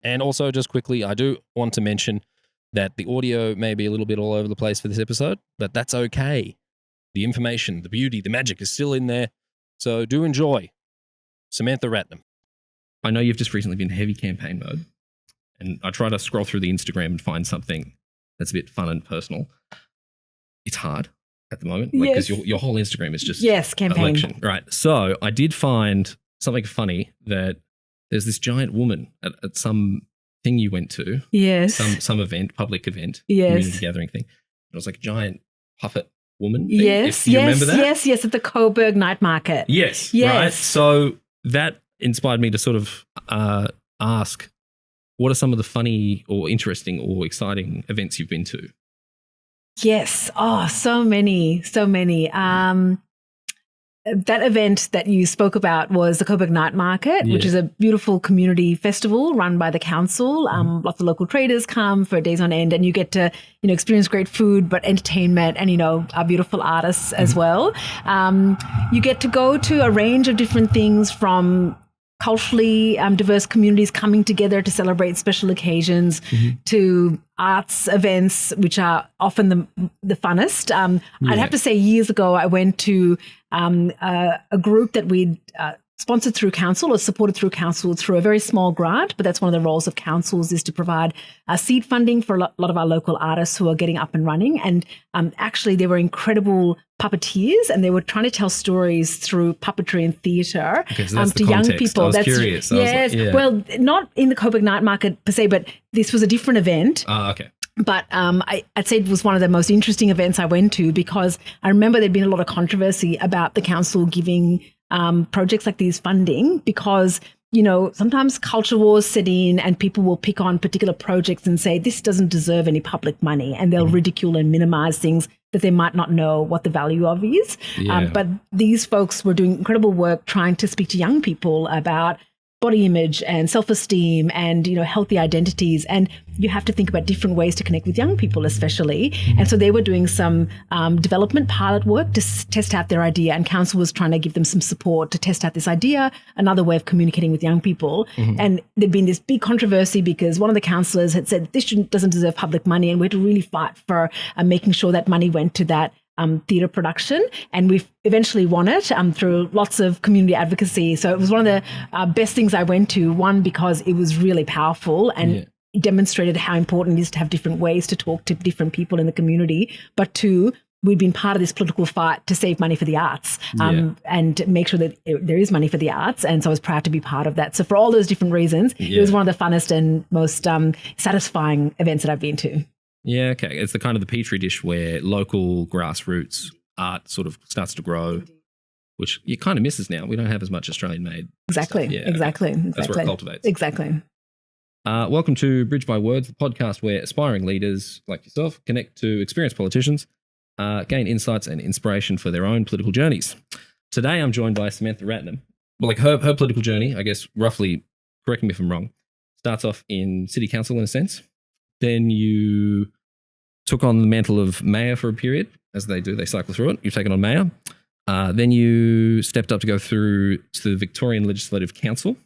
And also, just quickly, I do want to mention that the audio may be a little bit all over the place for this episode, but that's okay. The information, the beauty, the magic is still in there. So do enjoy. Samantha Ratnam. I know you've just recently been in heavy campaign mode, and I try to scroll through the Instagram and find something that's a bit fun and personal. It's hard at the moment, because your whole Instagram is just campaign. election. Right. So I did find something funny, that there's this giant woman at some thing you went to. Yes. Some event, public event, yes, community gathering thing. It was like a giant puppet woman thing. Yes. You remember that? Yes, at the Coburg Night Market. Yes. Yes. Right. So that inspired me to sort of ask, what are some of the funny or interesting or exciting events you've been to? Yes. Oh, so many. That event that you spoke about was the Coburg Night Market, which is a beautiful community festival run by the council. Lots of local traders come for days on end, and you get to, experience great food, but entertainment and, our beautiful artists as well. You get to go to a range of different things, from culturally diverse communities coming together to celebrate special occasions, to arts events, which are often the funnest. I'd have to say, years ago, I went to a group that we'd sponsored through council or supported through council through a very small grant, but that's one of the roles of councils, is to provide seed funding for a lot of our local artists who are getting up and running. And actually, they were incredible puppeteers, and they were trying to tell stories through puppetry and theatre to young people. I was curious. Yes. Well, not in the Coburg Night Market per se, but this was a different event. Okay. But I'd say it was one of the most interesting events I went to, because I remember there'd been a lot of controversy about the council giving projects like these funding, because sometimes culture wars set in and people will pick on particular projects and say, this doesn't deserve any public money, and they'll ridicule and minimize things that they might not know what the value of is. But these folks were doing incredible work trying to speak to young people about body image and self-esteem and, healthy identities. And you have to think about different ways to connect with young people, especially. And so they were doing some development pilot work to test out their idea, and council was trying to give them some support to test out this idea, another way of communicating with young people. And there'd been this big controversy because one of the councillors had said, this doesn't deserve public money, and we had to really fight for making sure that money went to that theatre production, and we've eventually won it through lots of community advocacy. So it was one of the best things I went to, one, because it was really powerful and it demonstrated how important it is to have different ways to talk to different people in the community, but two, we'd been part of this political fight to save money for the arts and make sure that there is money for the arts. And so I was proud to be part of that. So for all those different reasons, it was one of the funnest and most satisfying events that I've been to. Yeah, okay. It's the kind of the petri dish where local grassroots art sort of starts to grow, which you kind of misses now. We don't have as much Australian-made Exactly. That's where it cultivates. Exactly. Welcome to Bridge by Words, the podcast where aspiring leaders like yourself connect to experienced politicians, gain insights and inspiration for their own political journeys. Today, I'm joined by Samantha Ratnam. Well, like her political journey, I guess, roughly, correct me if I'm wrong, starts off in city council in a sense. Then you took on the mantle of mayor for a period, as they do. They cycle through it. You've taken on mayor. Then you stepped up to go through to the Victorian Legislative Council.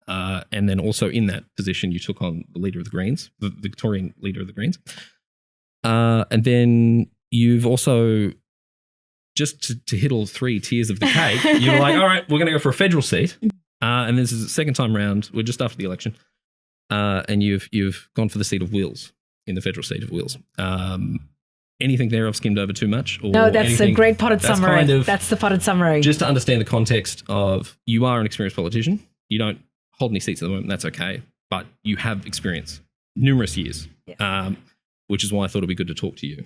And then also in that position, you took on the leader of the Greens, the Victorian leader of the Greens. And then you've also, just to hit all three tiers of the cake, you were like, all right, we're going to go for a federal seat. And this is the second time round. We're just after the election. And you've gone for the seat of Wills, in the federal seat of Wills. Anything there I've skimmed over too much? Or no, that's a great potted summary. Kind of, that's the potted summary. Just to understand the context of, you are an experienced politician. You don't hold any seats at the moment. That's okay. But you have experience, numerous years, which is why I thought it'd be good to talk to you.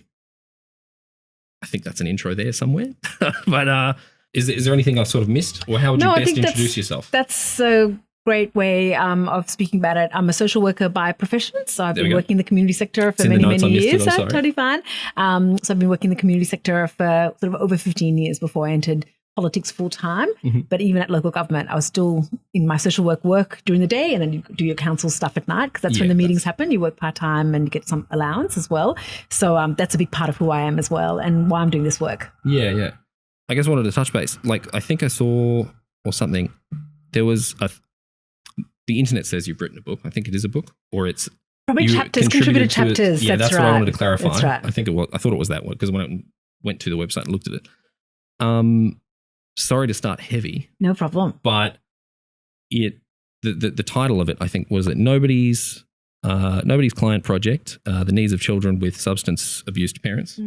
I think that's an intro there somewhere. But is there anything I've sort of missed? Or how would you best introduce yourself? That's a great way of speaking about it. I'm a social worker by profession, so I've been working in the community sector for many years. So totally fine. So I've been working in the community sector for sort of over 15 years before I entered politics full time. But even at local government, I was still in my social work during the day, and then you do your council stuff at night, because that's when the meetings happen. You work part-time and you get some allowance as well. So that's a big part of who I am as well, and why I'm doing this work. Yeah. I guess I wanted to touch base. Like, I think I saw or something, there was the internet says you've written a book. I think it is a book, or it's probably you chapters, contributed chapters. Yeah, that's right. what I wanted to clarify. That's right. I thought it was that one because when I went to the website and looked at it. Sorry to start heavy. No problem. But the title of it, I think, was that nobody's client project, the needs of children with substance abuse parents.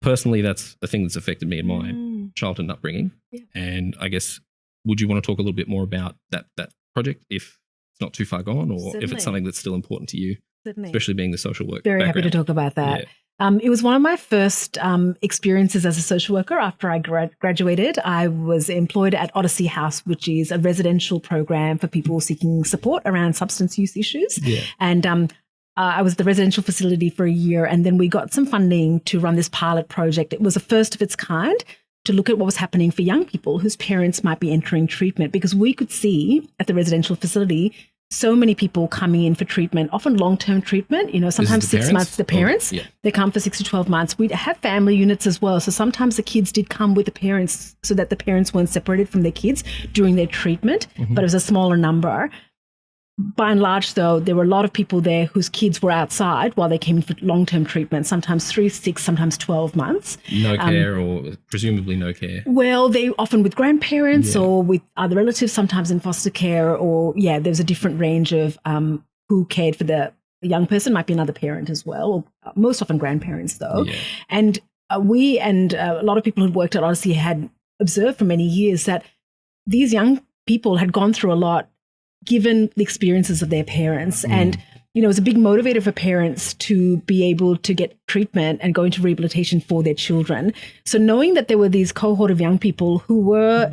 Personally, that's a thing that's affected me in my childhood upbringing. Yeah. And I guess, would you want to talk a little bit more about that project if it's not too far gone, or Certainly. if it's something that's still important to you, Certainly. especially being the social work Very background. happy to talk about that. Yeah. It was one of my first experiences as a social worker. After I graduated, I was employed at Odyssey House, which is a residential program for people seeking support around substance use issues. Yeah. And I was at the residential facility for a year, and then we got some funding to run this pilot project. It was a first of its kind to look at what was happening for young people whose parents might be entering treatment, because we could see at the residential facility so many people coming in for treatment, often long-term treatment, sometimes 6 months, the parents, they come for 6 to 12 months. We'd have family units as well. So sometimes the kids did come with the parents so that the parents weren't separated from their kids during their treatment, but it was a smaller number. By and large, though, there were a lot of people there whose kids were outside while they came in for long-term treatment, sometimes 3, 6, sometimes 12 months. No care, or presumably no care. Well, they often with grandparents or with other relatives, sometimes in foster care, or there's a different range of who cared for the young person. Might be another parent as well, or most often grandparents, though. Yeah. And we and a lot of people who'd worked at Odyssey had observed for many years that these young people had gone through a lot given the experiences of their parents. And, it was a big motivator for parents to be able to get treatment and go into rehabilitation for their children. So knowing that there were these cohort of young people who were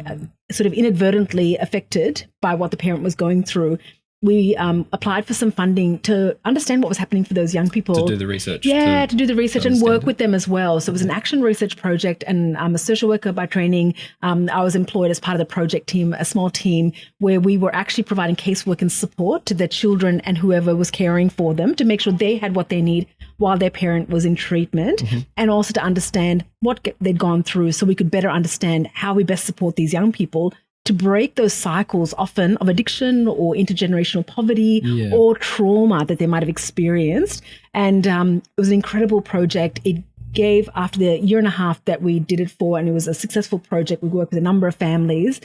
sort of inadvertently affected by what the parent was going through, we applied for some funding to understand what was happening for those young people. To do the research. Yeah, to do the research and work with them as well. So it was an action research project, and I'm a social worker by training. I was employed as part of the project team, a small team, where we were actually providing casework and support to their children and whoever was caring for them to make sure they had what they need while their parent was in treatment, and also to understand what they'd gone through so we could better understand how we best support these young people to break those cycles often of addiction or intergenerational poverty or trauma that they might have experienced. And it was an incredible project. It gave, after the year and a half that we did it for, and it was a successful project, we worked with a number of families.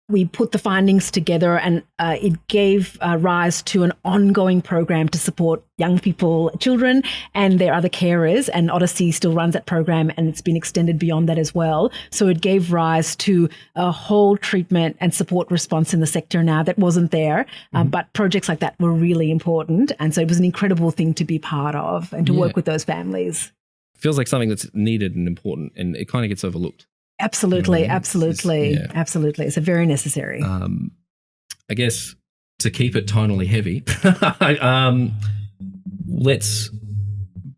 We put the findings together, and it gave rise to an ongoing program to support young people, children, and their other carers. And Odyssey still runs that program, and it's been extended beyond that as well. So it gave rise to a whole treatment and support response in the sector now that wasn't there. But projects like that were really important. And so it was an incredible thing to be part of and to work with those families. Feels like something that's needed and important, and it kind of gets overlooked. Absolutely, absolutely. It's a very necessary. I guess to keep it tonally heavy, let's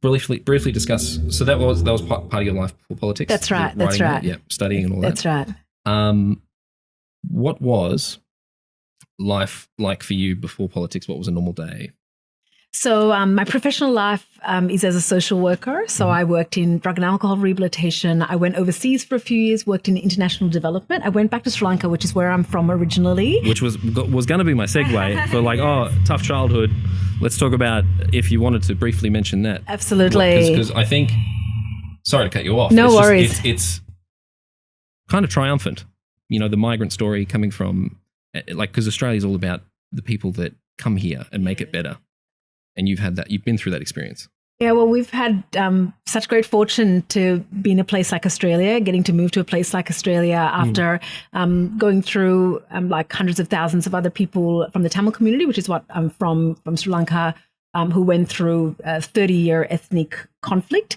briefly discuss. So that was part of your life for politics. That's right. That's right. Yeah, studying and all that. That's right. What was life like for you before politics? What was a normal day? So my professional life is as a social worker. So I worked in drug and alcohol rehabilitation. I went overseas for a few years, worked in international development. I went back to Sri Lanka, which is where I'm from originally. Which was going to be my segue for tough childhood. Let's talk about, if you wanted to briefly mention that. Absolutely. Because I think, sorry to cut you off. No worries. It's kind of triumphant. The migrant story coming from, because Australia's all about the people that come here and make it better. And you've been through that experience. Yeah, well, we've had such great fortune to be in a place like Australia, getting to move to a place like Australia after going through like hundreds of thousands of other people from the Tamil community, which is what I'm from Sri Lanka, who went through a 30-year ethnic conflict.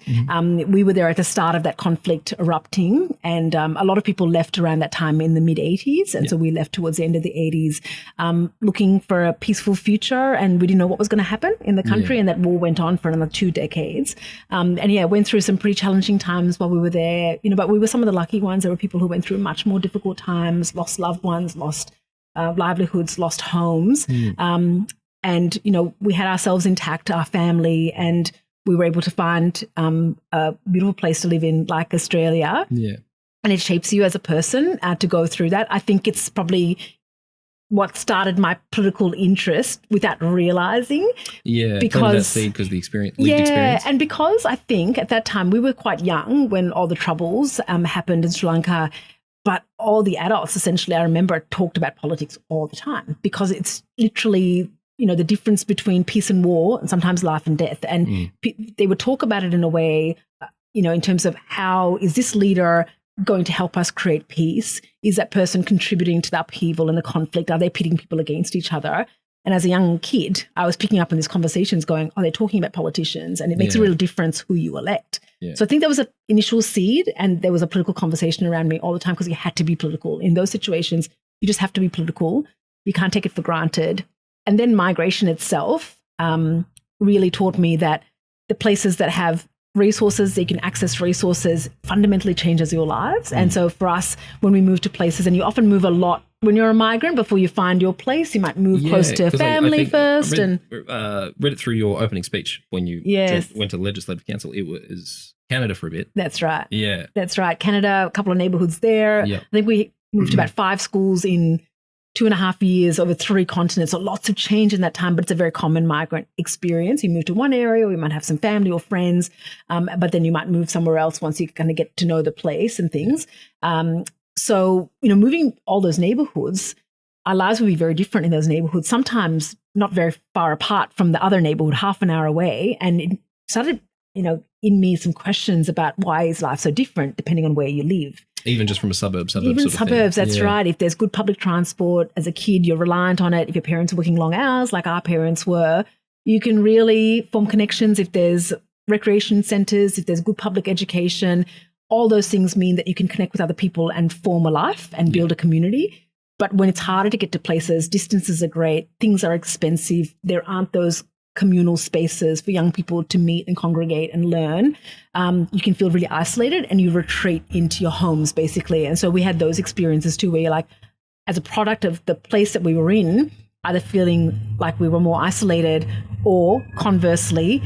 We were there at the start of that conflict erupting, and a lot of people left around that time in the mid-'80s, and so we left towards the end of the 80s looking for a peaceful future, and we didn't know what was going to happen in the country, and that war went on for another 2 decades. Went through some pretty challenging times while we were there, but we were some of the lucky ones. There were people who went through much more difficult times, lost loved ones, lost livelihoods, lost homes. And, we had ourselves intact, our family, and we were able to find a beautiful place to live in like Australia. Yeah. And it shapes you as a person to go through that. I think it's probably what started my political interest without realizing. Yeah, because that seed because the lived experience. And because I think at that time we were quite young when all the troubles happened in Sri Lanka, but all the adults essentially, I remember, talked about politics all the time because it's literally, the difference between peace and war and sometimes life and death. And they would talk about it in a way, in terms of how is this leader going to help us create peace? Is that person contributing to the upheaval and the conflict? Are they pitting people against each other? And as a young kid, I was picking up on these conversations going, they're talking about politicians, and it makes a real difference who you elect. Yeah. So I think there was an initial seed, and there was a political conversation around me all the time because you had to be political. In those situations, you just have to be political. You can't take it for granted. And then migration itself really taught me that the places that have resources, that you can access resources, fundamentally changes your lives. And so for us, when we move to places, and you often move a lot when you're a migrant before you find your place, you might move close to family first. I read it through your opening speech when you went to the Legislative Council. It was Canada for a bit. That's right. Yeah. That's right. Canada, a couple of neighbourhoods there. Yep. I think we moved to about 5 schools in 2.5 years over 3 continents. So lots of change in that time, but it's a very common migrant experience. You move to one area, or you might have some family or friends, but then you might move somewhere else once you kind of get to know the place and things. So, moving all those neighborhoods, our lives would be very different in those neighborhoods, sometimes not very far apart from the other neighborhood, half an hour away. And it started, in me some questions about why is life so different depending on where you live. Even just from a suburb Even sort suburbs, of that's right. If there's good public transport, as a kid, you're reliant on it. If your parents are working long hours, like our parents were, you can really form connections. If there's recreation centres, if there's good public education, all those things mean that you can connect with other people and form a life and build a community. But when it's harder to get to places, distances are great, things are expensive, there aren't those communal spaces for young people to meet and congregate and learn, you can feel really isolated and you retreat into your homes, basically. And so we had those experiences too, where you're like, as a product of the place that we were in, either feeling like we were more isolated or conversely,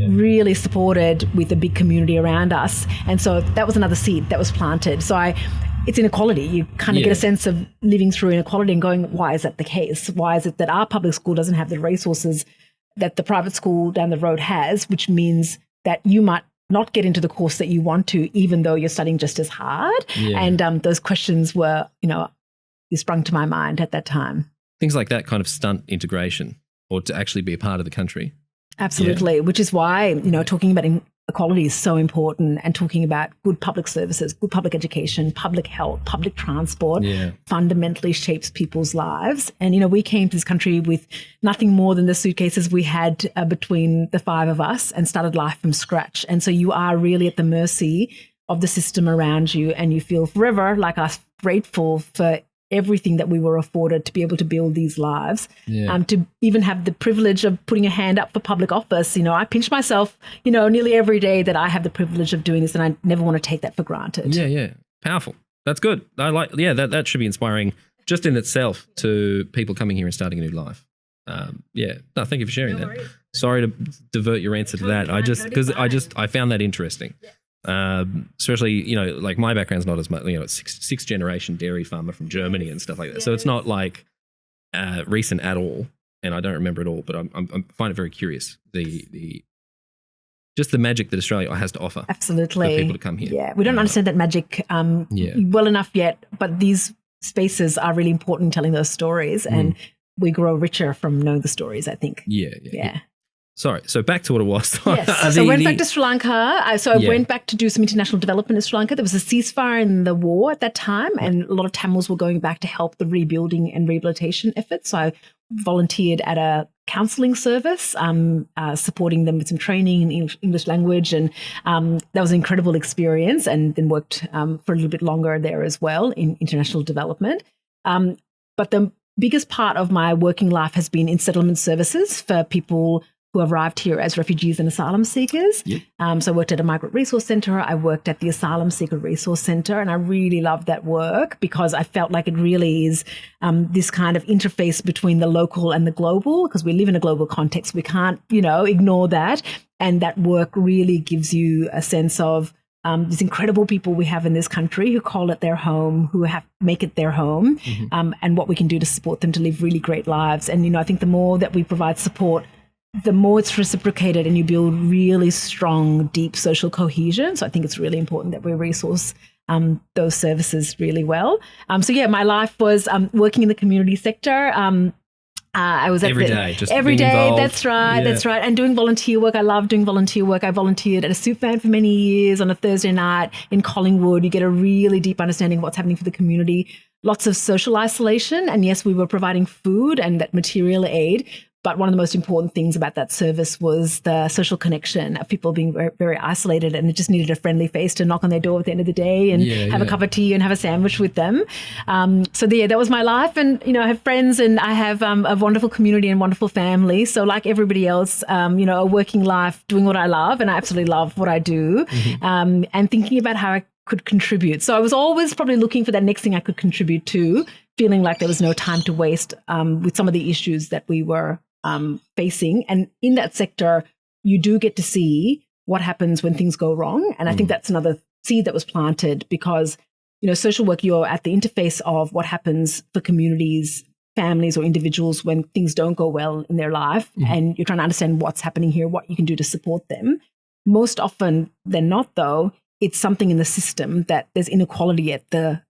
really supported with a big community around us. And so that was another seed that was planted. So it's inequality. You kind of get a sense of living through inequality and going, why is that the case? Why is it that our public school doesn't have the resources that the private school down the road has, which means that you might not get into the course that you want to, even though you're studying just as hard. Yeah. And those questions were, they sprung to my mind at that time. Things like that kind of stunt integration or to actually be a part of the country. Absolutely, which is why, talking about equality is so important, and talking about good public services, good public education, public health, public transport fundamentally shapes people's lives. And, we came to this country with nothing more than the suitcases we had between the 5 of us and started life from scratch. And so you are really at the mercy of the system around you, and you feel forever like us grateful for everything that we were afforded to be able to build these lives, to even have the privilege of putting a hand up for public office. I pinch myself, nearly every day that I have the privilege of doing this, and I never want to take that for granted. Yeah. Powerful. That's good. I like, that should be inspiring just in itself to people coming here and starting a new life. No, thank you for sharing that. Worries. Sorry to divert your answer to that. I found that interesting. Especially, like my background's not as much, it's sixth generation dairy farmer from Germany and stuff like that. So it's not like recent at all, and I don't remember it all, but I find it very curious, just the magic that Australia has to offer. Absolutely. For people to come here. Yeah, we don't understand that magic well enough yet, but these spaces are really important in telling those stories, and we grow richer from knowing the stories, I think. Yeah. Sorry, so back to what it was. Yes, so I went back to Sri Lanka. I went back to do some international development in Sri Lanka. There was a ceasefire in the war at that time, and a lot of Tamils were going back to help the rebuilding and rehabilitation efforts. So I volunteered at a counselling service, supporting them with some training in English language, and that was an incredible experience, and then worked for a little bit longer there as well in international development. But the biggest part of my working life has been in settlement services for people who arrived here as refugees and asylum seekers. Yep. So I worked at a migrant resource centre. I worked at the Asylum Seeker Resource Centre, and I really loved that work because I felt like it really is this kind of interface between the local and the global, because we live in a global context. We can't, ignore that. And that work really gives you a sense of these incredible people we have in this country who call it their home, who make it their home, and what we can do to support them to live really great lives. And, I think the more that we provide support, the more it's reciprocated and you build really strong, deep social cohesion. So I think it's really important that we resource those services really well. My life was working in the community sector. I was every day, just every being day. involved. That's right. And doing volunteer work. I love doing volunteer work. I volunteered at a soup van for many years on a Thursday night in Collingwood. You get a really deep understanding of what's happening for the community. Lots of social isolation. And yes, we were providing food and that material aid. But one of the most important things about that service was the social connection of people being very, very isolated, and it just needed a friendly face to knock on their door at the end of the day and have a cup of tea and have a sandwich with them. That was my life. And, I have friends and I have a wonderful community and wonderful family. So like everybody else, a working life, doing what I love, and I absolutely love what I do, and thinking about how I could contribute. So I was always probably looking for that next thing I could contribute to, feeling like there was no time to waste with some of the issues that we were facing. And in that sector, you do get to see what happens when things go wrong. And I think that's another seed that was planted because, social work, you're at the interface of what happens for communities, families or individuals when things don't go well in their life. And you're trying to understand what's happening here, what you can do to support them. Most often than not, though, it's something in the system that there's inequality at the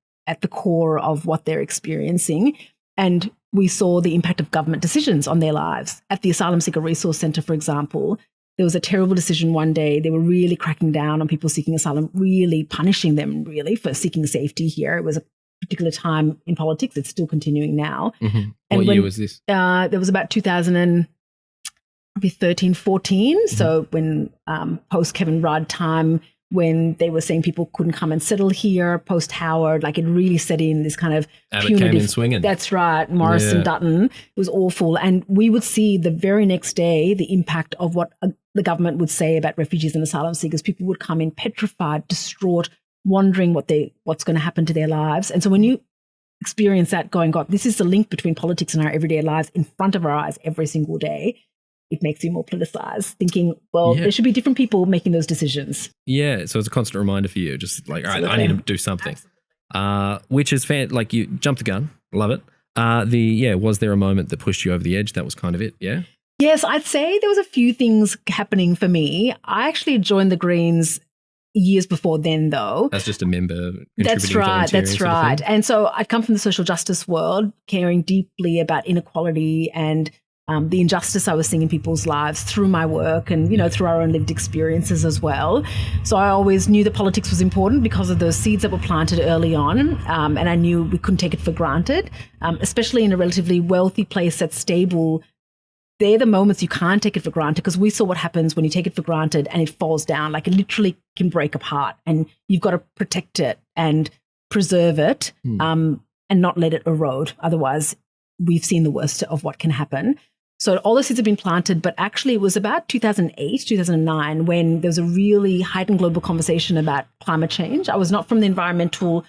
core of what they're experiencing. And we saw the impact of government decisions on their lives. At the Asylum Seeker Resource Centre, for example, there was a terrible decision one day. They were really cracking down on people seeking asylum, really punishing them really for seeking safety here. It was a particular time in politics. It's still continuing now. And what year was this? There was about 2013, 14. So when post Kevin Rudd time, when they were saying people couldn't come and settle here, post Howard, like it really set in this kind of Abbott punitive. came in swinging. That's right. Morrison, Dutton. It was awful. And we would see the very next day the impact of what the government would say about refugees and asylum seekers. People would come in petrified, distraught, wondering what's going to happen to their lives. And so when you experience that going, God, this is the link between politics and our everyday lives in front of our eyes every single day, it makes you more politicized, thinking, there should be different people making those decisions. Yeah, so it's a constant reminder for you, just like, all right, I need to do something. Which is fair, like you jumped the gun, love it. Was there a moment that pushed you over the edge? That was kind of it, yeah? Yes, I'd say there was a few things happening for me. I actually joined the Greens years before then, though. As just a member. That's right. And so I'd come from the social justice world, caring deeply about inequality and the injustice I was seeing in people's lives through my work and, through our own lived experiences as well. So I always knew that politics was important because of those seeds that were planted early on. And I knew we couldn't take it for granted, especially in a relatively wealthy place that's stable. They're the moments you can't take it for granted because we saw what happens when you take it for granted and it falls down. Like it literally can break apart and you've got to protect it and preserve it and not let it erode. Otherwise, we've seen the worst of what can happen. So all the seeds have been planted, but actually it was about 2008, 2009 when there was a really heightened global conversation about climate change. I was not from the environmental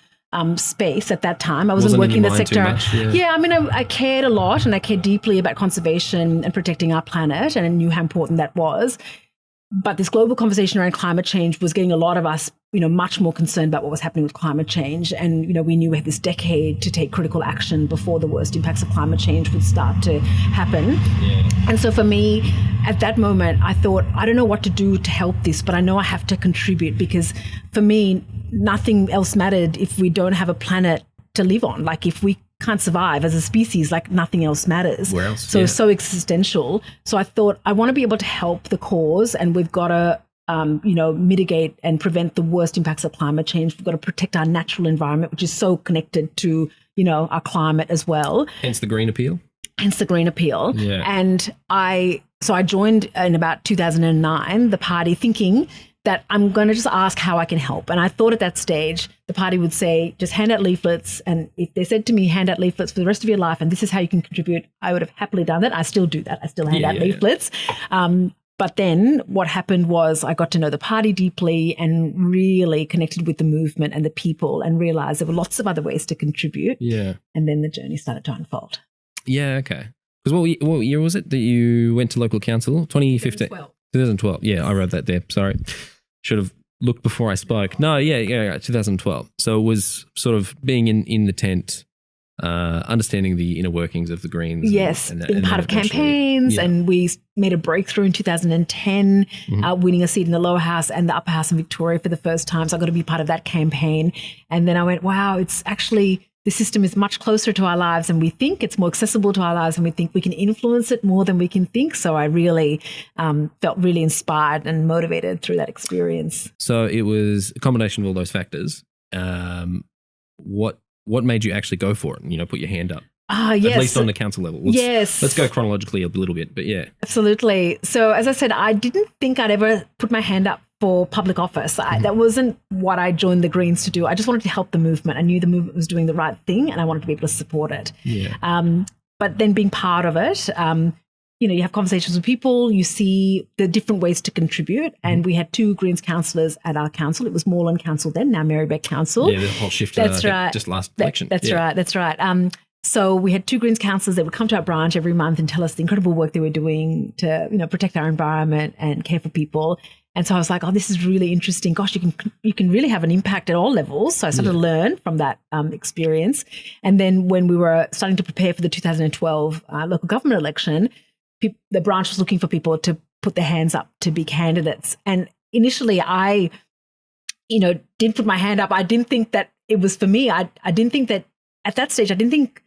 space at that time. I wasn't working in the sector. I cared a lot and I cared deeply about conservation and protecting our planet, and I knew how important that was. But this global conversation around climate change was getting a lot of us, much more concerned about what was happening with climate change. And, we knew we had this decade to take critical action before the worst impacts of climate change would start to happen. Yeah. And so for me, at that moment, I thought, I don't know what to do to help this, but I know I have to contribute because for me, nothing else mattered if we don't have a planet to live on. Like if we can't survive as a species, like nothing else matters. Where else? So it's so existential. So I thought I want to be able to help the cause, and we've got to, mitigate and prevent the worst impacts of climate change. We've got to protect our natural environment, which is so connected to, our climate as well. Hence the green appeal. Yeah. And I joined in about 2009 the party, thinking that I'm going to just ask how I can help. And I thought at that stage, the party would say, just hand out leaflets. And if they said to me, hand out leaflets for the rest of your life, and this is how you can contribute, I would have happily done that. I still do that. I still hand out leaflets. But then what happened was I got to know the party deeply and really connected with the movement and the people and realized there were lots of other ways to contribute. Yeah. And then the journey started to unfold. Yeah, okay. Because what year was it that you went to local council? 2015? 2012. Yeah, I wrote that there. Sorry. Should have looked before I spoke. No, yeah, 2012. So it was sort of being in the tent, understanding the inner workings of the Greens. Yes, and being part of campaigns, and we made a breakthrough in 2010, winning a seat in the lower house and the upper house in Victoria for the first time. So I got to be part of that campaign. And then I went, wow, it's actually, the system is much closer to our lives than we think. It's more accessible to our lives, and we think we can influence it more than we can think. So I really felt really inspired and motivated through that experience. So it was a combination of all those factors. What made you actually go for it and, put your hand up? Yes. At least on the council level. Let's go chronologically a little bit, but yeah. Absolutely. So as I said, I didn't think I'd ever put my hand up for public office. That wasn't what I joined the Greens to do. I just wanted to help the movement. I knew the movement was doing the right thing, and I wanted to be able to support it. Yeah. But then being part of it, you have conversations with people, you see the different ways to contribute. And we had 2 Greens councillors at our council. It was Moreland Council then, now Marybeck Council. Yeah, the whole shift. That's right. Just last election. That's right. So we had 2 Greens councillors that would come to our branch every month and tell us the incredible work they were doing to, protect our environment and care for people. And so I was like, oh, this is really interesting. Gosh, you can really have an impact at all levels. So I started to learn from that experience. And then when we were starting to prepare for the 2012 local government election, the branch was looking for people to put their hands up to be candidates. And initially I, didn't put my hand up. I didn't think that it was for me. I didn't think that at that stage, I didn't think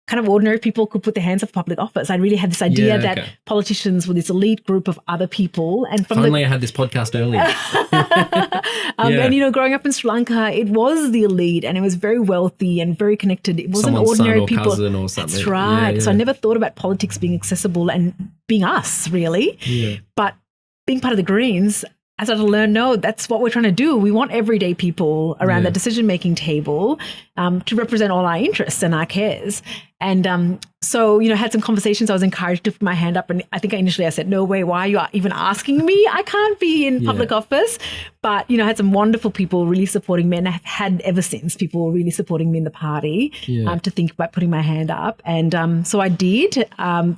kind of ordinary people could put their hands up for public office. I really had this idea that politicians were this elite group of other people. And finally, I had this podcast earlier. And, growing up in Sri Lanka, it was the elite, and it was very wealthy and very connected. It wasn't Someone's ordinary son or people. Cousin or something. That's right. Yeah. So I never thought about politics being accessible and being us, really. Yeah. But being part of the Greens, I started to learn, no, that's what we're trying to do. We want everyday people around the decision-making table to represent all our interests and our cares. And so, had some conversations. I was encouraged to put my hand up. And I think initially I said, no way, why are you even asking me? I can't be in public office. But, I had some wonderful people really supporting me. And I've had ever since people really supporting me in the party to think about putting my hand up. And so I did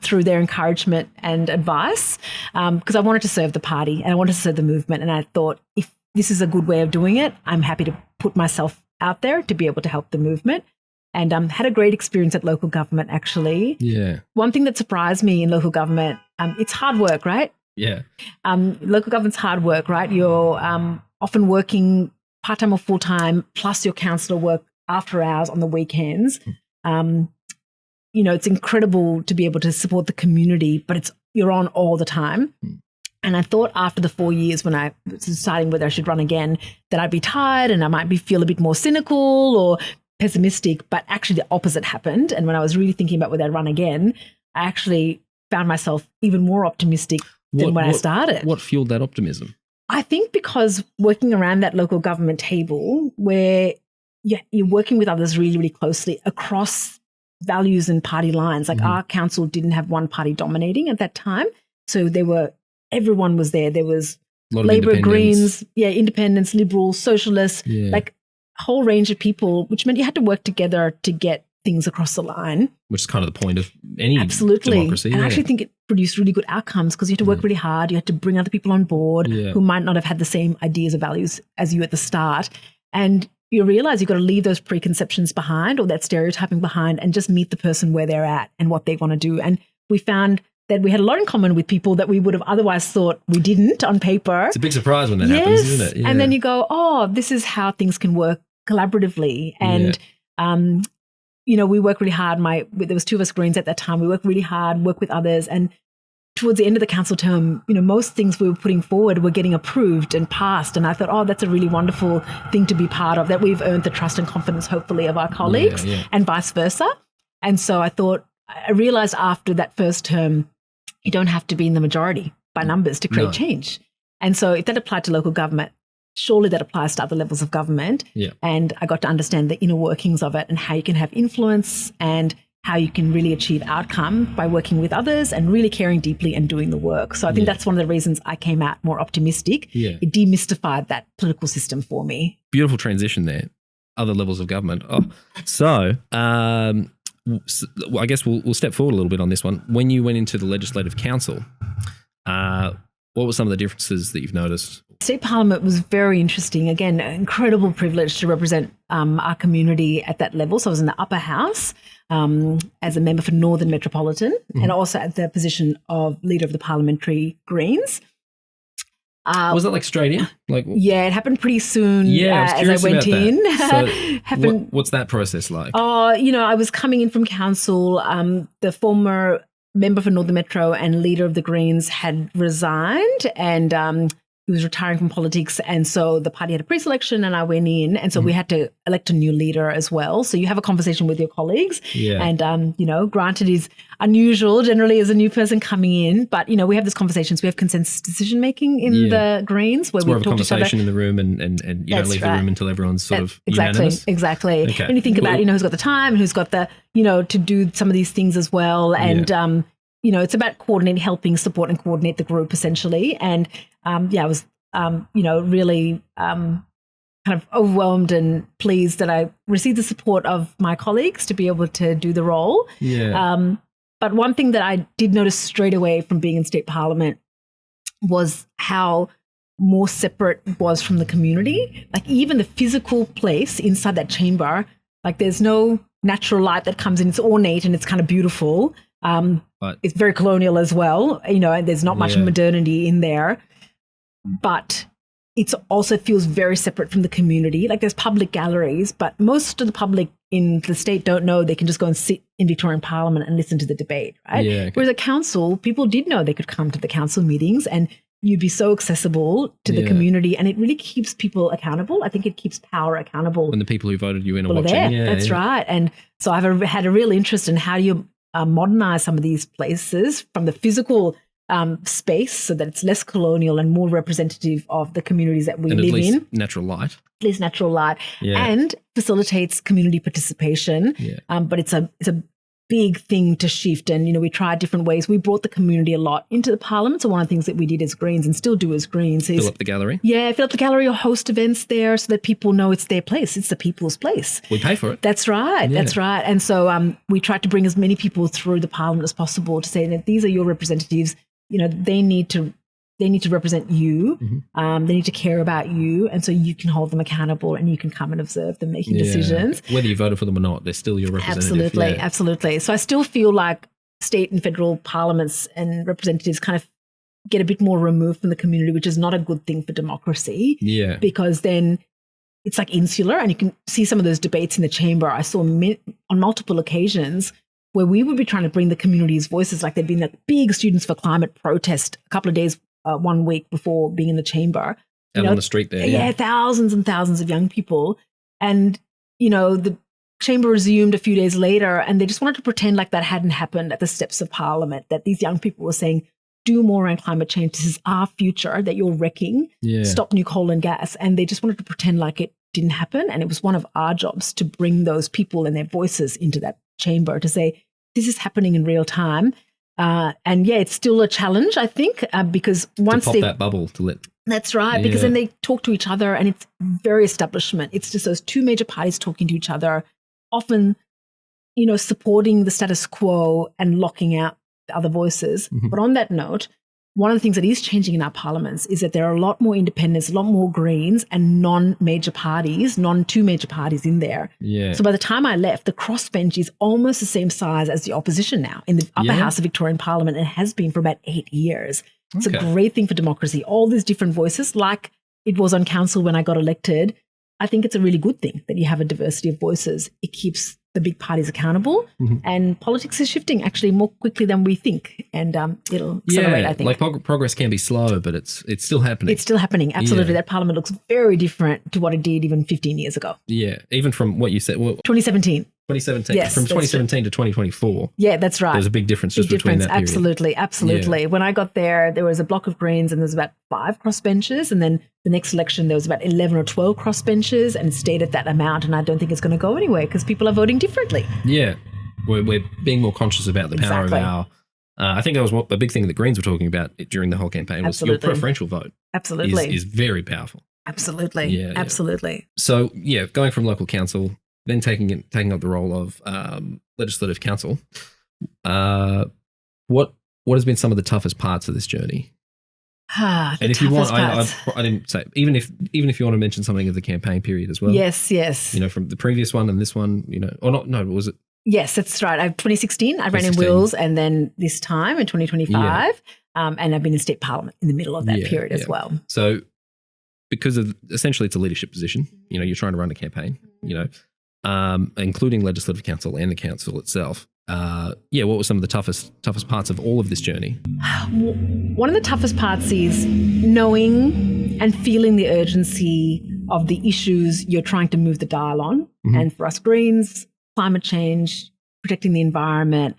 through their encouragement and advice because I wanted to serve the party and I wanted to serve the movement. And I thought, if this is a good way of doing it, I'm happy to put myself out there to be able to help the movement. And had a great experience at local government, actually. Yeah. One thing that surprised me in local government, it's hard work, right? Yeah. Local government's hard work, right? You're often working part-time or full-time, plus your councillor work after hours on the weekends. It's incredible to be able to support the community, but you're on all the time. And I thought after the 4 years when I was deciding whether I should run again, that I'd be tired and I might feel a bit more cynical or pessimistic, but actually the opposite happened. And when I was really thinking about whether I'd run again, I actually found myself even more optimistic than when I started. What fueled that optimism? I think because working around that local government table where you're working with others really, really closely across values and party lines. Like our council didn't have one party dominating at that time. So everyone was there. There was Labour, Greens, independents, Liberals, Socialists, like a whole range of people, which meant you had to work together to get things across the line. Which is kind of the point of any Absolutely. democracy. And I actually think it produced really good outcomes because you had to work really hard. You had to bring other people on board who might not have had the same ideas or values as you at the start. And you realize you've got to leave those preconceptions behind or that stereotyping behind and just meet the person where they're at and what they want to do. And we found that we had a lot in common with people that we would have otherwise thought we didn't on paper. It's a big surprise when that happens, isn't it? Yeah. And then you go, oh, this is how things can work collaboratively. And, we work really hard. There was 2 of us Greens at that time. We worked really hard, work with others. And towards the end of the council term, most things we were putting forward were getting approved and passed. And I thought, oh, that's a really wonderful thing to be part of, that we've earned the trust and confidence, hopefully, of our colleagues and vice versa. And so I realized after that first term, you don't have to be in the majority by numbers to create change. And so if that applied to local government, surely that applies to other levels of government. Yeah. And I got to understand the inner workings of it and how you can have influence and how you can really achieve outcome by working with others and really caring deeply and doing the work. So I think that's one of the reasons I came out more optimistic. Yeah. It demystified that political system for me. Beautiful transition there. Other levels of government. So I guess we'll step forward a little bit on this one. When you went into the Legislative Council, What were some of the differences that you've noticed? State Parliament was very interesting. Again, an incredible privilege to represent our community at that level. So I was in the upper house as a member for Northern Metropolitan and also at the position of leader of the Parliamentary Greens. Was that like straight in? Yeah, it happened pretty soon as I went in. So what's that process like? I was coming in from council. The former member for Northern Metro and leader of the Greens had resigned and he was retiring from politics. And so the party had a pre-selection and I went in. And so we had to elect a new leader as well. So you have a conversation with your colleagues. Yeah. And, granted is unusual generally as a new person coming in. But, we have these conversations. We have consensus decision-making in the Greens where we talk to each other. More of a conversation in the room and you don't leave the room until everyone's sort of unanimous. Exactly. Okay. And you think about, who's got the time and who's got the, to do some of these things as well. And, it's about helping support and coordinate the group essentially. And I was, really kind of overwhelmed and pleased that I received the support of my colleagues to be able to do the role. Yeah. But one thing that I did notice straight away from being in State Parliament was how more separate it was from the community. Like even the physical place inside that chamber, like there's no natural light that comes in. It's ornate and it's kind of beautiful. But it's very colonial as well, and there's not much modernity in there, but it also feels very separate from the community. Like there's public galleries, but most of the public in the state don't know they can just go and sit in Victorian Parliament and listen to the debate, right? Yeah, okay. Whereas at council, people did know they could come to the council meetings and you'd be so accessible to the community and it really keeps people accountable. I think it keeps power accountable. When the people who voted you in are watching. There. That's right. And so I've had a real interest in how do you modernize some of these places from the physical space so that it's less colonial and more representative of the communities that we live in. Natural light. At least natural light. Yeah. And facilitates community participation. Yeah. But it's a big thing to shift. And, we tried different ways. We brought the community a lot into the Parliament. So one of the things that we did as Greens and still do as Greens is... Fill up the gallery? Yeah, fill up the gallery or host events there so that people know it's their place. It's the people's place. We pay for it. That's right. Yeah. That's right. And so we tried to bring as many people through the Parliament as possible to say that these are your representatives. They need to represent you. Mm-hmm. They need to care about you. And so you can hold them accountable and you can come and observe them making decisions. Whether you voted for them or not, they're still your representative. Absolutely. So I still feel like state and federal parliaments and representatives kind of get a bit more removed from the community, which is not a good thing for democracy. Yeah. Because then it's like insular and you can see some of those debates in the chamber. I saw on multiple occasions where we would be trying to bring the community's voices, like there'd been that big Students for Climate protest a couple of days 1 week before being in the chamber. Out on the street there. Yeah, thousands and thousands of young people. And, the chamber resumed a few days later and they just wanted to pretend like that hadn't happened at the steps of Parliament, that these young people were saying, do more around climate change. This is our future that you're wrecking. Yeah. Stop new coal and gas. And they just wanted to pretend like it didn't happen. And it was one of our jobs to bring those people and their voices into that chamber to say, this is happening in real time. It's still a challenge, I think, because once they pop that bubble to let. That's right, because then they talk to each other and it's very establishment. It's just those two major parties talking to each other, often, supporting the status quo and locking out the other voices. Mm-hmm. But on that note, one of the things that is changing in our parliaments is that there are a lot more independents, a lot more Greens and non-two major parties in there. Yeah. So by the time I left, the crossbench is almost the same size as the opposition now in the upper house of Victorian Parliament and has been for about 8 years. It's a great thing for democracy. All these different voices, like it was on council when I got elected, I think it's a really good thing that you have a diversity of voices. It keeps the big parties accountable and politics is shifting actually more quickly than we think and it'll accelerate, I think. Like progress can be slow, but it's still happening. It's still happening, absolutely. That parliament looks very different to what it did even 15 years ago. Yeah, even from what you said. 2017. 2017. Yes, from 2017 to 2024. Yeah, that's right. There's a big difference between that period. Absolutely. Yeah. When I got there was a block of Greens and there was about 5 crossbenches, and then the next election there was about 11 or 12 crossbenches, and it stayed at that amount, and I don't think it's going to go anywhere because people are voting differently. Yeah. We're being more conscious about the power of our... I think that was a big thing that Greens were talking about during the whole campaign was your preferential vote. Absolutely. Is very powerful. Absolutely. Yeah, absolutely. So, going from local council, then taking up the role of legislative council, what has been some of the toughest parts of this journey? And if you want, I didn't say, even if you want to mention something of the campaign period as well. Yes. From the previous one and this one, or not, no, was it? Yes, that's right. 2016, I ran in Wills, and then this time in 2025, and I've been in state parliament in the middle of that period as well. So because of, essentially it's a leadership position, you're trying to run a campaign, including Legislative Council and the council itself. What were some of the toughest parts of all of this journey? One of the toughest parts is knowing and feeling the urgency of the issues you're trying to move the dial on. Mm-hmm. And for us Greens, climate change, protecting the environment,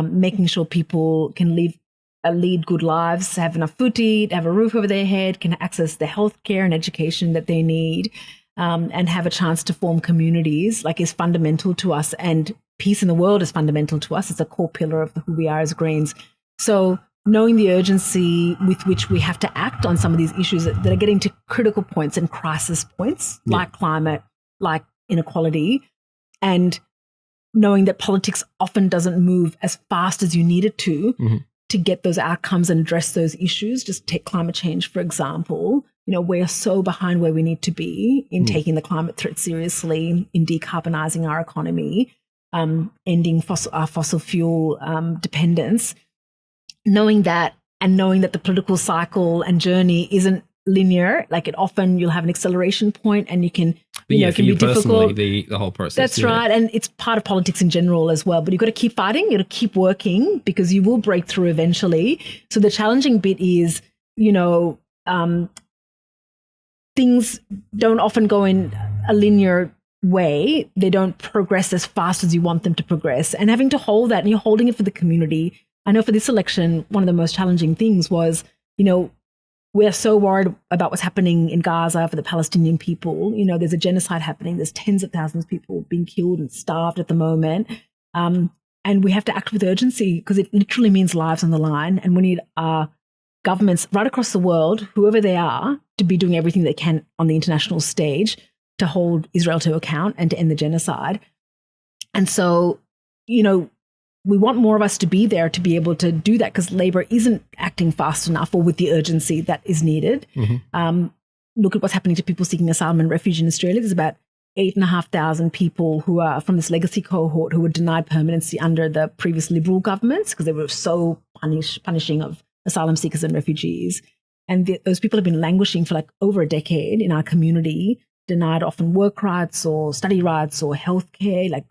making sure people can lead good lives, have enough food to eat, have a roof over their head, can access the healthcare and education that they need, and have a chance to form communities, is fundamental to us. And peace in the world is fundamental to us. It's a core pillar of who we are as Greens. So knowing the urgency with which we have to act on some of these issues that are getting to critical points and crisis points, like climate, like inequality, and knowing that politics often doesn't move as fast as you need it to get those outcomes and address those issues. Just take climate change, for example. We're so behind where we need to be in taking the climate threat seriously, in decarbonising our economy, ending our fossil fuel dependence. Knowing that the political cycle and journey isn't linear, you'll have an acceleration point, and it can be difficult. The whole process. That's right, and it's part of politics in general as well. But you've got to keep fighting, you've got to keep working, because you will break through eventually. So the challenging bit is, things don't often go in a linear way. They don't progress as fast as you want them to progress, and having to hold that, and you're holding it for the community. I know for this election, one of the most challenging things was, we're so worried about what's happening in Gaza for the Palestinian people. There's a genocide happening. There's tens of thousands of people being killed and starved at the moment. And we have to act with urgency, because it literally means lives on the line. And we need our governments right across the world, whoever they are, to be doing everything they can on the international stage to hold Israel to account and to end the genocide. And so, we want more of us to be there to be able to do that, because Labor isn't acting fast enough or with the urgency that is needed. Mm-hmm. Look at what's happening to people seeking asylum and refuge in Australia. There's about 8,500 people who are from this legacy cohort who were denied permanency under the previous Liberal governments, because they were so punishing of asylum seekers and refugees. And those people have been languishing for over a decade in our community, denied often work rights or study rights or healthcare,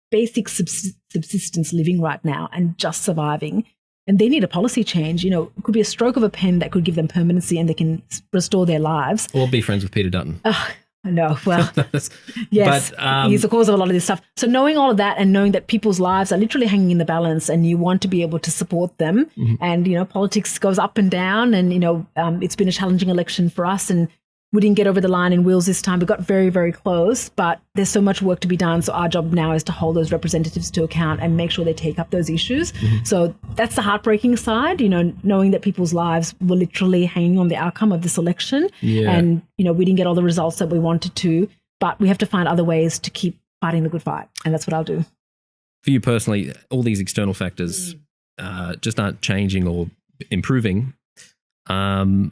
basic subsistence living right now, and just surviving. And they need a policy change. It could be a stroke of a pen that could give them permanency and they can restore their lives. Or be friends with Peter Dutton. I know. Well, yes, but, he's the cause of a lot of this stuff. So knowing all of that, and knowing that people's lives are literally hanging in the balance, and you want to be able to support them. Mm-hmm. And, politics goes up and down, and, it's been a challenging election for us, and we didn't get over the line in Wills this time. We got very, very close, but there's so much work to be done. So our job now is to hold those representatives to account and make sure they take up those issues. Mm-hmm. So that's the heartbreaking side, knowing that people's lives were literally hanging on the outcome of this election. Yeah. And, we didn't get all the results that we wanted to, but we have to find other ways to keep fighting the good fight. And that's what I'll do. For you personally, all these external factors just aren't changing or improving. So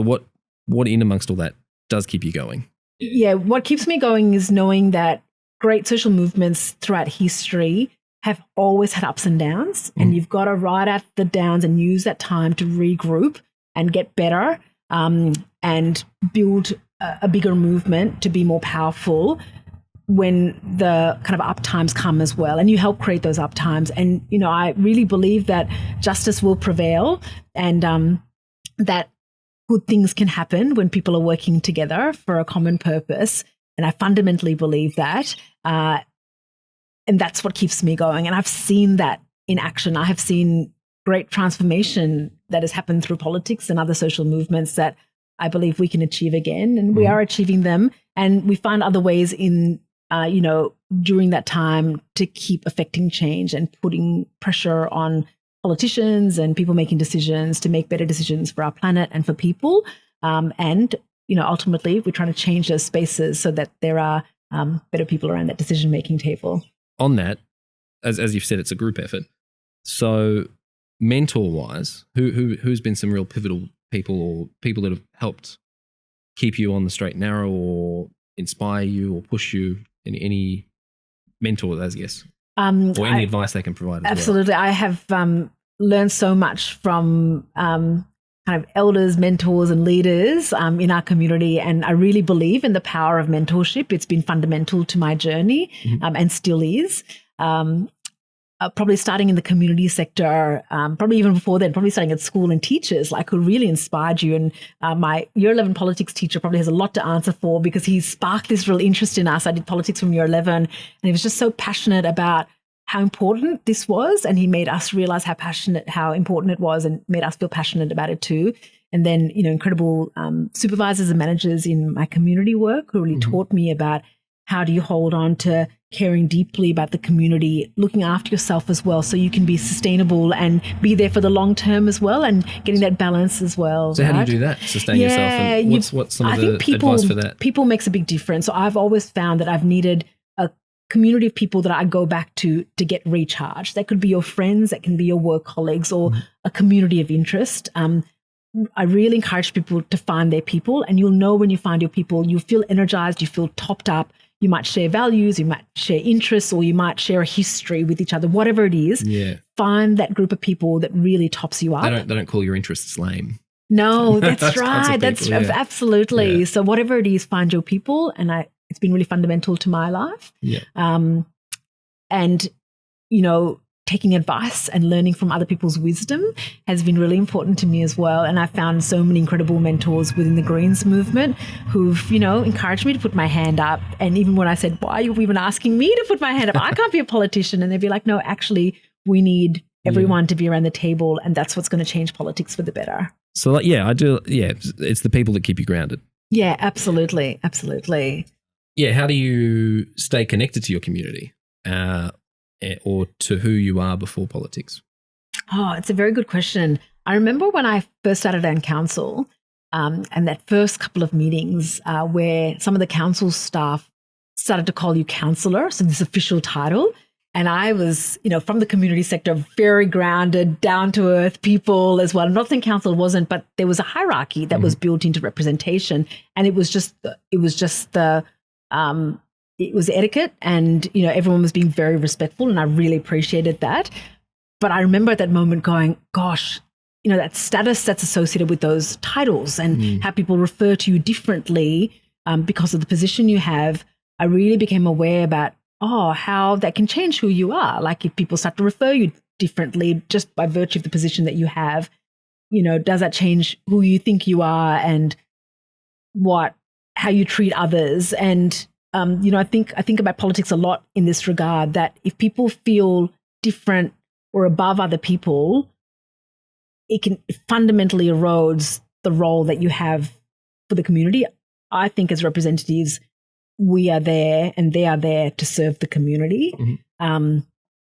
what in amongst all that does keep you going? Yeah, what keeps me going is knowing that great social movements throughout history have always had ups and downs, and you've got to ride out the downs and use that time to regroup and get better, and build a bigger movement to be more powerful when the kind of up times come as well. And you help create those up times. And, I really believe that justice will prevail, and that good things can happen when people are working together for a common purpose. And I fundamentally believe that. And that's what keeps me going. And I've seen that in action. I have seen great transformation that has happened through politics and other social movements that I believe we can achieve again. And we are achieving them. And we find other ways in, during that time to keep affecting change and putting pressure on politicians and people making decisions to make better decisions for our planet and for people. And, ultimately we're trying to change those spaces so that there are better people around that decision-making table. On that, as you've said, it's a group effort. So mentor-wise, who's been some real pivotal people or people that have helped keep you on the straight and narrow or inspire you or push you in any mentors, I guess, or any advice they can provide as absolutely. well? I have learned so much from kind of elders, mentors and leaders in our community, and I really believe in the power of mentorship. It's been fundamental to my journey and still is. Probably starting in the community sector, probably even before then, probably starting at school and teachers like who really inspired you. And my year 11 politics teacher probably has a lot to answer for because he sparked this real interest in us. I did politics from year 11 and he was just so passionate about how important this was. And he made us realize how important it was and made us feel passionate about it too. And then, incredible supervisors and managers in my community work who really taught me about how do you hold on to caring deeply about the community, looking after yourself as well so you can be sustainable and be there for the long term as well and getting that balance as well. So how do you do that? Sustain yourself? And what's some of the advice for that? People makes a big difference. So I've always found that I've needed a community of people that I go back to get recharged. That could be your friends, that can be your work colleagues or a community of interest. I really encourage people to find their people, and you'll know when you find your people, you feel energized, you feel topped up. You might share values, you might share interests, or you might share a history with each other, whatever it is. Yeah. Find that group of people that really tops you up. They don't call your interests lame. No, that's right. That's absolutely. Yeah. So whatever it is, find your people. And it's been really fundamental to my life. Yeah. And, taking advice and learning from other people's wisdom has been really important to me as well. And I found so many incredible mentors within the Greens movement who've, encouraged me to put my hand up. And even when I said, why are you even asking me to put my hand up? I can't be a politician. And they'd be like, no, actually, we need everyone to be around the table. And that's what's going to change politics for the better. So I do. Yeah. It's the people that keep you grounded. Yeah, absolutely. Absolutely. Yeah. How do you stay connected to your community? Or to who you are before politics? Oh, it's a very good question. I remember when I first started on council and that first couple of meetings where some of the council staff started to call you councillor, so this official title. And I was, from the community sector, very grounded, down-to-earth people as well. I'm not saying council wasn't, but there was a hierarchy that was built into representation. And it was etiquette and, everyone was being very respectful and I really appreciated that. But I remember at that moment going, gosh, that status that's associated with those titles and how people refer to you differently because of the position you have, I really became aware about, how that can change who you are. Like if people start to refer you differently just by virtue of the position that you have, does that change who you think you are and how you treat others? And I think about politics a lot in this regard, that if people feel different or above other people, it fundamentally erodes the role that you have for the community. I think as representatives, we are there and they are there to serve the community. And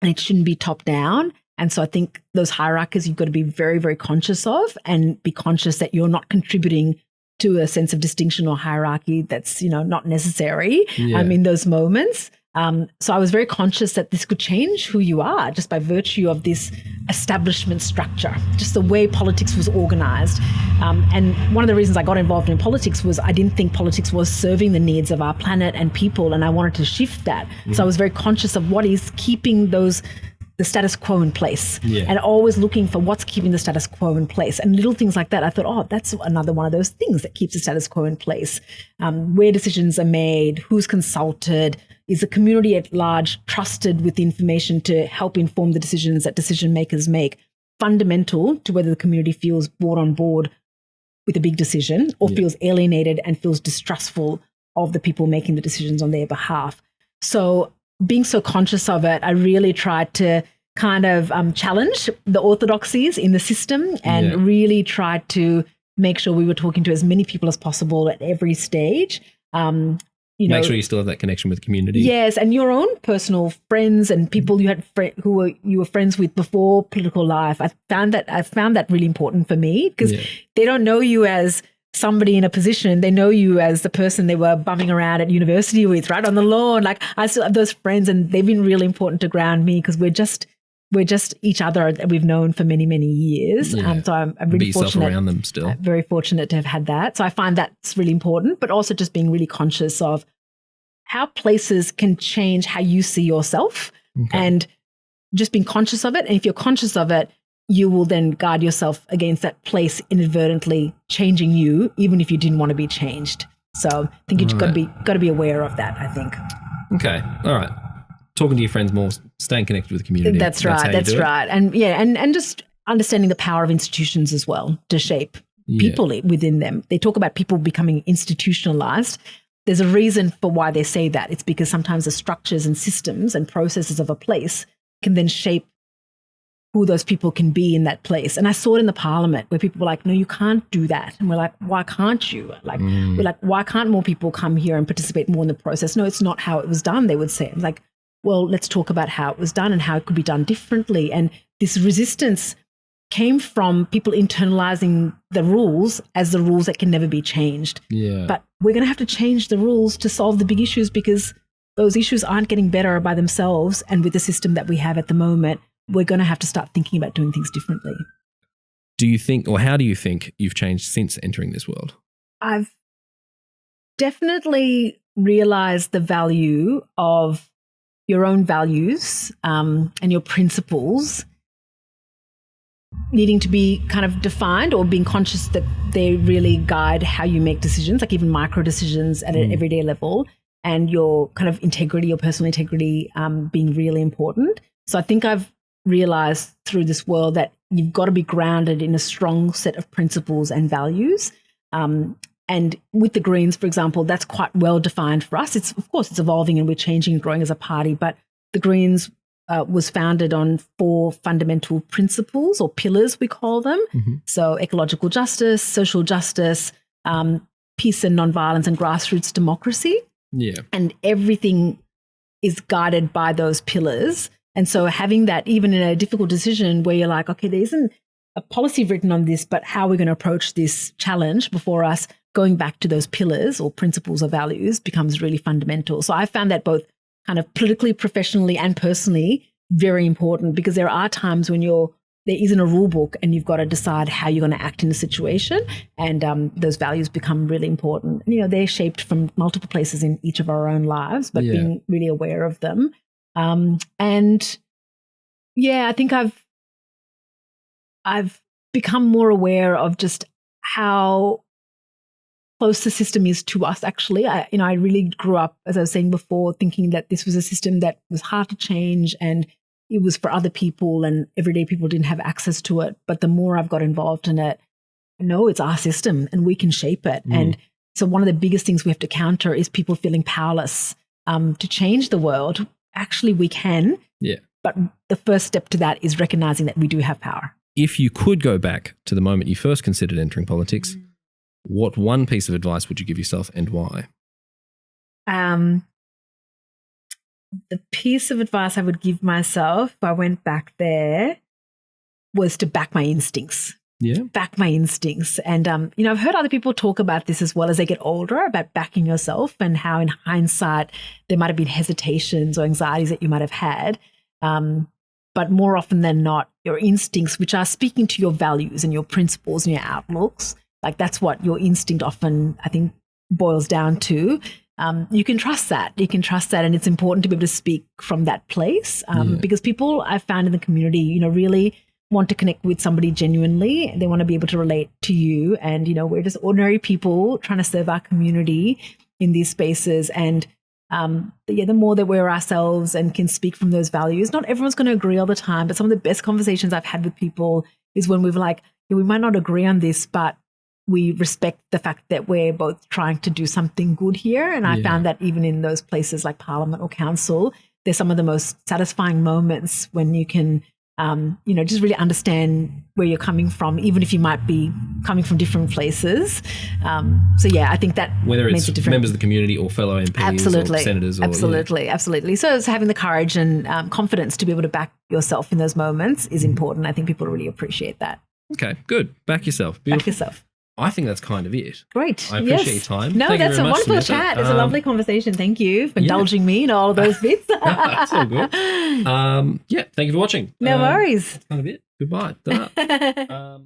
it shouldn't be top down. And so I think those hierarchies you've got to be very, very conscious of and be conscious that you're not contributing to a sense of distinction or hierarchy that's, not necessary in those moments. So I was very conscious that this could change who you are just by virtue of this establishment structure, just the way politics was organized. And one of the reasons I got involved in politics was I didn't think politics was serving the needs of our planet and people, and I wanted to shift that. So I was very conscious of what is keeping the status quo in place and always looking for what's keeping the status quo in place. And little things like that, I thought, that's another one of those things that keeps the status quo in place. Where decisions are made, who's consulted, is the community at large trusted with the information to help inform the decisions that decision makers make, fundamental to whether the community feels brought on board with a big decision or feels alienated and feels distrustful of the people making the decisions on their behalf. So being so conscious of it, I really tried to kind of challenge the orthodoxies in the system and really tried to make sure we were talking to as many people as possible at every stage. Make sure you still have that connection with the community. Yes, and your own personal friends and people you had you were friends with before political life. I found that really important for me because they don't know you as somebody in a position. They know you as the person they were bumming around at university with, right on the lawn. Like I still have those friends, and they've been really important to ground me because we're just we're just each other that we've known for many, many years. Yeah. So I'm really fortunate. Around them still. Very fortunate to have had that. So I find that's really important, but also just being really conscious of how places can change how you see yourself and just being conscious of it. And if you're conscious of it, you will then guard yourself against that place inadvertently changing you, even if you didn't want to be changed. So I think you've got to be aware of that, I think. Okay. All right. Talking to your friends more, staying connected with the community. That's right. That's right. And and just understanding the power of institutions as well to shape people within them. They talk about people becoming institutionalized. There's a reason for why they say that. It's because sometimes the structures and systems and processes of a place can then shape who those people can be in that place. And I saw it in the parliament where people were like, no, you can't do that. And we're like, why can't you? We're like, why can't more people come here and participate more in the process? No, it's not how it was done, they would say. I'm like, well, let's talk about how it was done and how it could be done differently. And this resistance came from people internalizing the rules as the rules that can never be changed. Yeah. But we're going to have to change the rules to solve the big issues because those issues aren't getting better by themselves. And with the system that we have at the moment, we're going to have to start thinking about doing things differently. Do you think, or how do you think you've changed since entering this world? I've definitely realized the value of your own values and your principles needing to be kind of defined or being conscious that they really guide how you make decisions, like even micro decisions at an everyday level, and your kind of integrity, your personal integrity being really important. So I think I've realized through this world that you've got to be grounded in a strong set of principles and values. And with the Greens, for example, that's quite well defined for us. Of course, it's evolving and we're changing and growing as a party, but the Greens was founded on 4 fundamental principles or pillars, we call them. So ecological justice, social justice, peace and nonviolence, and grassroots democracy. Yeah. And everything is guided by those pillars. And so having that, even in a difficult decision where you're like, okay, there isn't a policy written on this, but how are we going to approach this challenge before us, going back to those pillars or principles or values becomes really fundamental. So I found that both kind of politically, professionally, and personally very important, because there are times when there isn't a rule book and you've got to decide how you're going to act in a situation, and those values become really important. And, they're shaped from multiple places in each of our own lives, but being really aware of them. And I think I've become more aware of just how close the system is to us, actually. I really grew up, as I was saying before, thinking that this was a system that was hard to change and it was for other people and everyday people didn't have access to it. But the more I've got involved in it, I know it's our system and we can shape it. And so one of the biggest things we have to counter is people feeling powerless to change the world. Actually, we can. Yeah. But the first step to that is recognizing that we do have power. If you could go back to the moment you first considered entering politics, what one piece of advice would you give yourself and why? The piece of advice I would give myself if I went back there was to back my instincts. Yeah. Back my instincts. And, I've heard other people talk about this as well as they get older, about backing yourself and how in hindsight there might have been hesitations or anxieties that you might have had. But more often than not, your instincts, which are speaking to your values and your principles and your outlooks, like that's what your instinct often, I think, boils down to. You can trust that. You can trust that. And it's important to be able to speak from that place because people I've found in the community, really want to connect with somebody genuinely. They want to be able to relate to you. And, we're just ordinary people trying to serve our community in these spaces. And the more that we're ourselves and can speak from those values, not everyone's going to agree all the time, but some of the best conversations I've had with people is when we've like, we might not agree on this, but we respect the fact that we're both trying to do something good here. And I found that even in those places like Parliament or Council, they're some of the most satisfying moments when you can, just really understand where you're coming from, even if you might be coming from different places. I think that whether makes it's a members of the community or fellow MPs or senators. Absolutely. So it's having the courage and confidence to be able to back yourself in those moments is important. I think people really appreciate that. Okay, good. Back yourself. Beautiful. Back yourself. I think that's kind of it. Great. I appreciate your time. No, Thank you that's very a much, wonderful Samantha. chat. It's a lovely conversation. Thank you for indulging me in all of those bits. That's all good. Thank you for watching. No worries. That's kind of it. Goodbye. Ta-da.